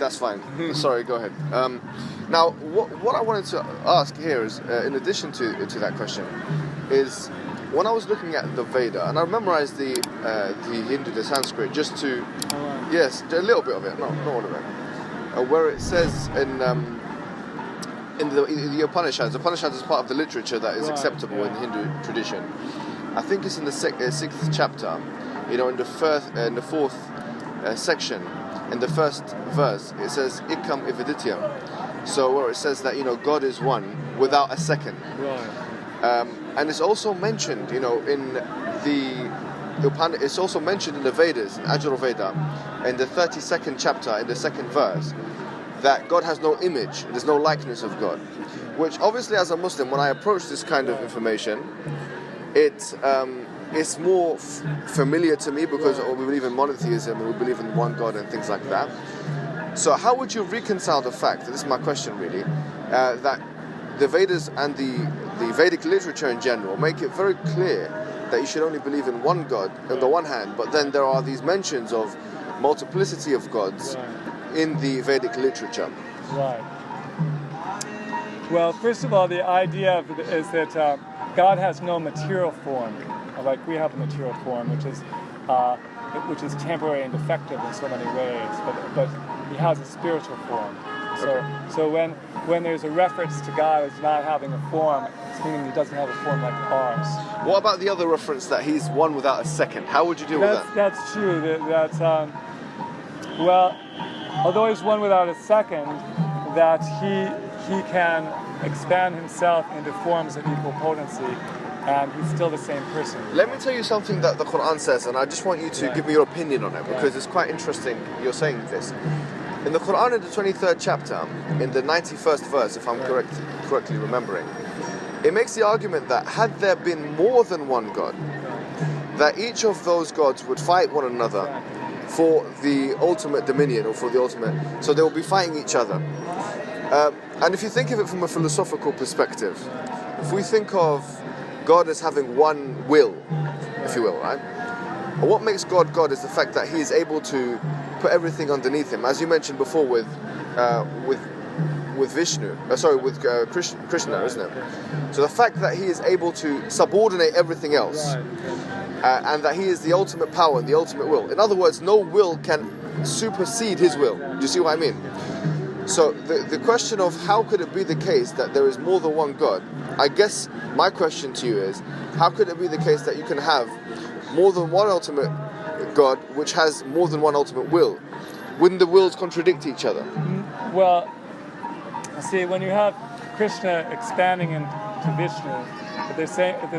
that's fine. Sorry, go ahead. Now, what I wanted to ask here is, in addition to that question, is when I was looking at the Veda, and I memorized the Hindu, the Sanskrit, just to, yes, a little bit of it, not all of it, where it says in the Upanishads. The Upanishads is part of the literature that is acceptable in the Hindu tradition. I think it's in the sixth chapter, in the fourth section, in the first verse, it says Ikam Ividityam. So where it says that God is one without a second. Right. And it's also mentioned, in it's also mentioned in the Vedas, in Ajurveda, in the 32nd chapter, in the second verse, that God has no image, there's no likeness of God. Which obviously, as a Muslim, when I approach this kind of information, it's more familiar to me because we believe in monotheism and we believe in one God and things like that. So how would you reconcile the fact, this is my question really, that the Vedas and the Vedic literature in general make it very clear that you should only believe in one God on the one hand, but then there are these mentions of multiplicity of gods in the Vedic literature? Right. Well, first of all, the idea is that God has no material form, like we have a material form, which is temporary and defective in so many ways, but He has a spiritual form. So when there's a reference to God as not having a form, it's meaning He doesn't have a form like ours. What about the other reference that He's one without a second? How would you deal with that? That's true. Well, although He's one without a second, that He can expand Himself into forms of equal potency, and He's still the same person. Let me tell you something that the Quran says, and I just want you to give me your opinion on it, because it's quite interesting you're saying this. In the Quran, in the 23rd chapter, in the 91st verse, if I'm correctly remembering, it makes the argument that had there been more than one God, that each of those gods would fight one another for the ultimate dominion, or for the ultimate, so they will be fighting each other. And if you think of it from a philosophical perspective, if we think of God as having one will, if you will, right? What makes God God is the fact that He is able to put everything underneath Him, as you mentioned before with Vishnu, Krishna, isn't it? So the fact that He is able to subordinate everything else, and that He is the ultimate power and the ultimate will. In other words, no will can supersede His will. Do you see what I mean? So the question of how could it be the case that there is more than one God, I guess my question to you is, how could it be the case that you can have more than one ultimate God which has more than one ultimate will? Wouldn't the wills contradict each other? Well, see, when you have Krishna expanding into Vishnu, the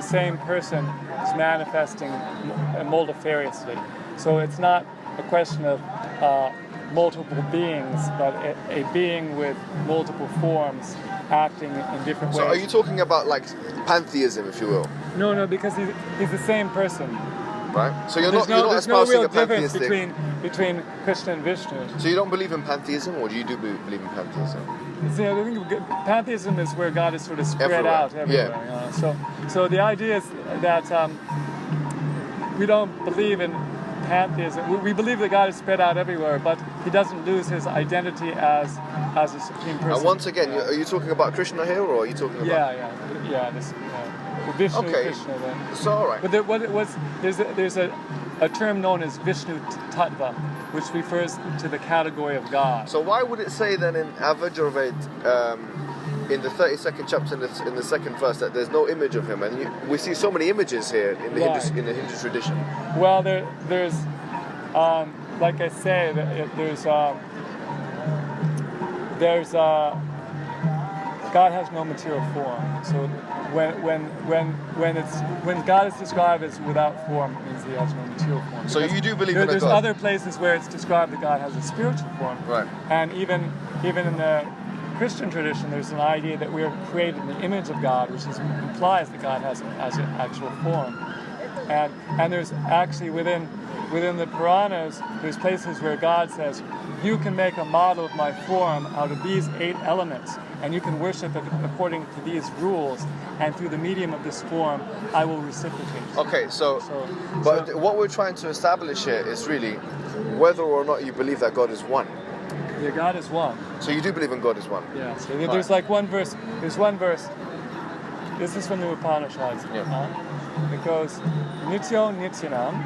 same person is manifesting multifariously. So it's not a question of multiple beings, but a being with multiple forms acting in different ways. So are you talking about like pantheism, if you will? No, because he's the same person. Right. So you're There's not espousing a difference pantheistic between Krishna and Vishnu. So you don't believe in pantheism, or do you believe in pantheism? See, I think pantheism is where God is sort of spread out everywhere. Yeah. So the idea is that we don't believe in pantheism. We believe that God is spread out everywhere, but He doesn't lose His identity as a supreme person. And once again, are you talking about Krishna here, or are you talking about? Vishnu, okay. Krishna. Then. So all right. But there's a term known as Vishnu Tattva, which refers to the category of God. So why would it say then in Avajurved, in the 32nd chapter in the second verse, that there's no image of Him, and we see so many images here in the Hindu tradition? Well, there's like I say, there's God has no material form. So when God is described as without form, it means He has no material form. So you do believe in a God? There's other places where it's described that God has a spiritual form. Right. And even in the Christian tradition, there's an idea that we are created in the image of God, which implies that God has an actual form. And there's actually within the Puranas, there's places where God says, you can make a model of my form out of these 8 elements, and you can worship it according to these rules, and through the medium of this form, I will reciprocate. Okay, but what we're trying to establish here is really whether or not you believe that God is one. Yeah, God is one. So you do believe in God is one? Yeah. So there's like one verse. There's one verse. This is from the Upanishads. It goes, Nityo Nityanam,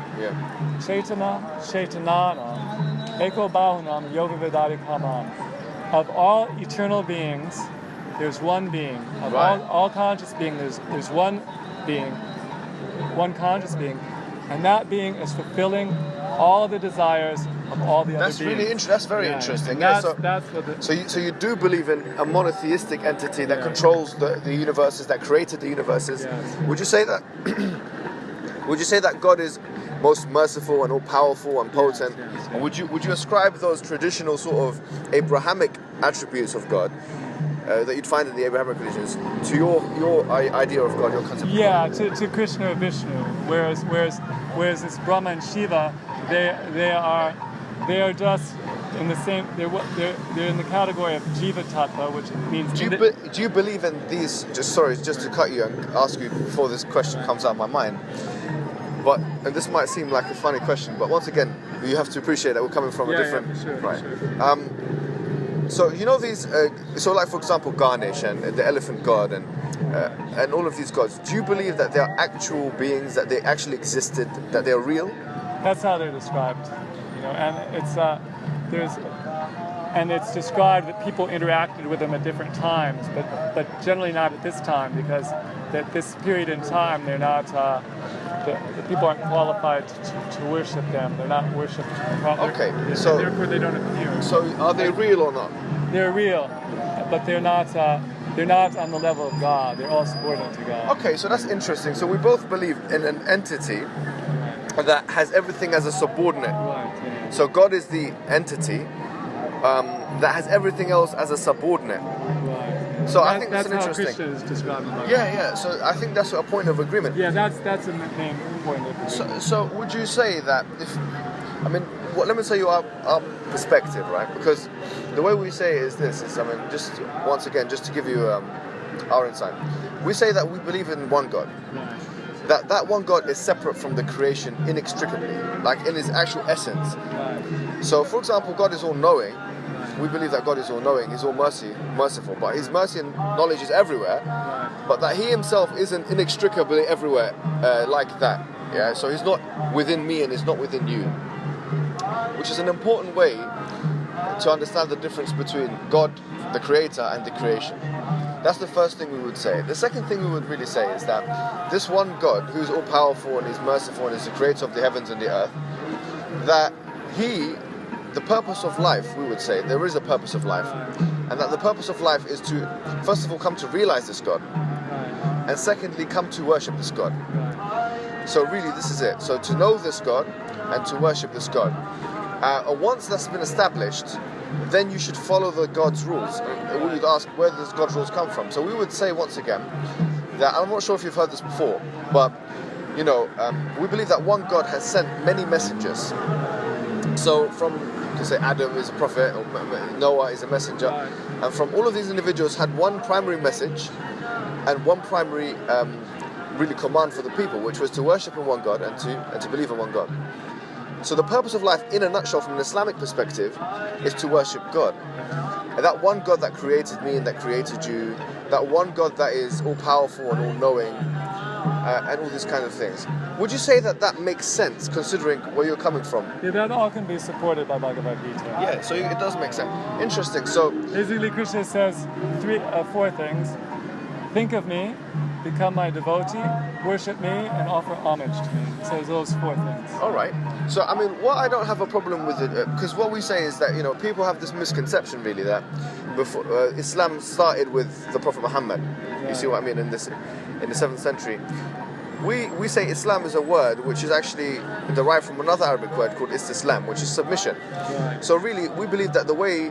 Chaitana Chaitananam, Eko Bahunam Yoga Vedari Kamam. Of all eternal beings, there's one being. Of all conscious beings, there's one being, one conscious being, and that being is fulfilling all the desires of all the other beings. That's really interesting. That's very interesting. That's what so you do believe in a monotheistic entity that controls the universes, that created the universes. Yes. Would you say that? Would you say that God is most merciful and all powerful and potent? Yes. And would you ascribe those traditional sort of Abrahamic attributes of God that you'd find in the Abrahamic religions to your idea of God, your concept of God? To Krishna or Vishnu, whereas this Brahma and Shiva, they are just in the same. They're in the category of Jiva Tattva, which means. Do you believe in these? Just to cut you and ask you before this question comes out of my mind. And this might seem like a funny question, but once again, you have to appreciate that we're coming from a different. For sure, right. For sure. So you know these. So like for example, Ganesh and the elephant god and all of these gods. Do you believe that they are actual beings, that they actually existed, that they are real? That's how they're described, and it's described that people interacted with them at different times, but generally not at this time, because at this period in time they're not. The people aren't qualified to worship them. They're not worshipped properly. Okay, so therefore they don't appear. So are they real or not? They're real, but they're not. They're not on the level of God. They're all subordinate to God. Okay, so that's interesting. So we both believe in an entity that has everything as a subordinate. Right. Yeah. So God is the entity that has everything else as a subordinate. Right. So I think that's an how interesting. Krishna is described. Yeah. So I think that's a point of agreement. Yeah, that's a main point of agreement. So would you say that let me tell you our perspective, right? Because the way we say it is this: just once again, just to give you our insight, we say that we believe in one God. Right. That one God is separate from the creation inextricably, like in his actual essence. Right. So, for example, God is all-knowing. We believe that God is all-knowing, He's all merciful, but His mercy and knowledge is everywhere, but that He Himself isn't inextricably everywhere like that. Yeah, so He's not within me and He's not within you, which is an important way to understand the difference between God, the Creator, and the creation. That's the first thing we would say. The second thing we would really say is that this one God, who's all-powerful and is merciful and is the Creator of the heavens and the earth, that He, the purpose of life, we would say, there is a purpose of life, and that the purpose of life is to, first of all, come to realize this God, and secondly, come to worship this God. So really, this is it. So to know this God and to worship this God. Once that's been established, then you should follow the God's rules. And we would ask, where does God's rules come from? So we would say once again that, I'm not sure if you've heard this before, but we believe that one God has sent many messengers. So say Adam is a prophet, or Noah is a messenger, and from all of these individuals had one primary message and one primary really command for the people, which was to worship in one God and to believe in one God. So the purpose of life, in a nutshell, from an Islamic perspective, is to worship God. And that one God that created me and that created you, that one God that is all-powerful and all-knowing, and all these kind of things. Would you say that makes sense, considering where you're coming from? Yeah, that all can be supported by Bhagavad Gita. Yeah, so it does make sense. Interesting. So basically, Krishna says four things: think of me, become my devotee, worship me, and offer homage to me. So those four things. All right. So what I don't have a problem with it, because what we say is that people have this misconception really that before Islam started with the Prophet Muhammad. Yeah. You see what I mean in the 7th century. We say Islam is a word which is actually derived from another Arabic word called istislam, which is submission. Right. So really, we believe that the way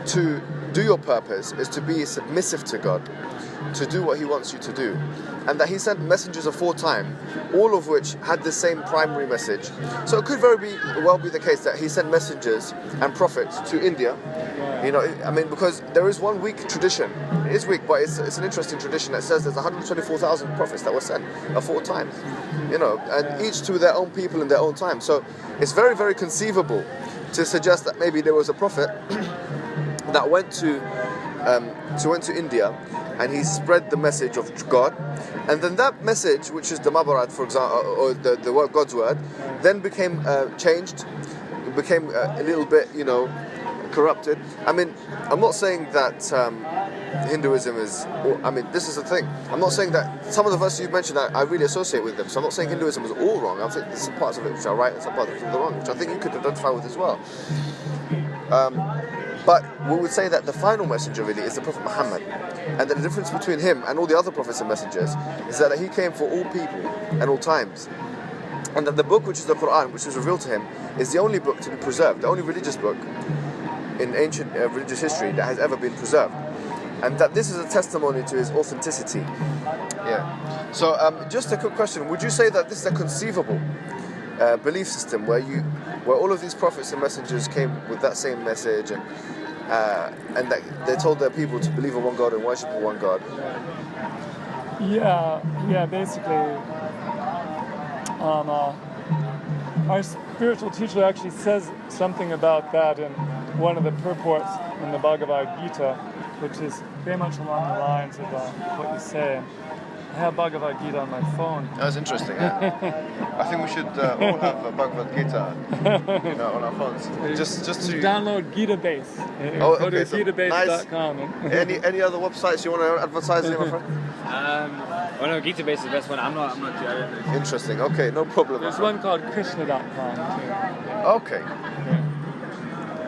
to do your purpose is to be submissive to God, to do what He wants you to do, and that He sent messengers aforetime, all of which had the same primary message. So it could very well be the case that He sent messengers and prophets to India. Because there is one weak tradition. It is weak, but it's an interesting tradition that says there's 124,000 prophets that were sent aforetime, and each to their own people in their own time. So it's very, very conceivable to suggest that maybe there was a prophet that went to India, and he spread the message of God, and then that message, which is the Mabarat, for example, or the word God's word, then became changed, became a little bit, corrupted. I mean, I'm not saying that Hinduism is, this is the thing. I'm not saying that some of the verses you've mentioned I really associate with them. So I'm not saying Hinduism is all wrong. I'm saying there's some parts of it which are right and some parts of it which are wrong, which I think you could identify with as well. But we would say that the final messenger really is the Prophet Muhammad, and that the difference between him and all the other prophets and messengers is that he came for all people and all times, and that the book, which is the Quran, which was revealed to him, is the only book to be preserved, the only religious book in ancient religious history that has ever been preserved, and that this is a testimony to his authenticity. Yeah. So just a quick question: would you say that this is a conceivable belief system where all of these prophets and messengers came with that same message, and that they told their people to believe in one God and worship in one God? Yeah, basically. Our spiritual teacher actually says something about that in one of the purports in the Bhagavad Gita, which is very much along the lines of what you say. I have Bhagavad Gita on my phone. That's interesting. Yeah. I think we should all have a Bhagavad Gita, on our phones. Just to download Gita Base. Go to gitabase.com. Nice. Any other websites you want to advertise here, my friend? No, Gita Base is the best one. I'm not too. I don't know. Interesting. Okay, no problem. There's one called Krishna.com too. Okay.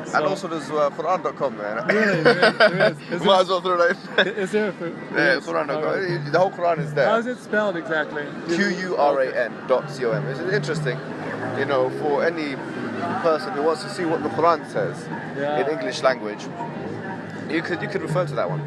So, and also there's Quran.com, man. Really? There is. Might as well throw that in. Is there? Yeah, Quran.com. The whole Quran is there. How is it spelled exactly? Quran.com. It's interesting, for any person who wants to see what the Quran says in English language. You could refer to that one.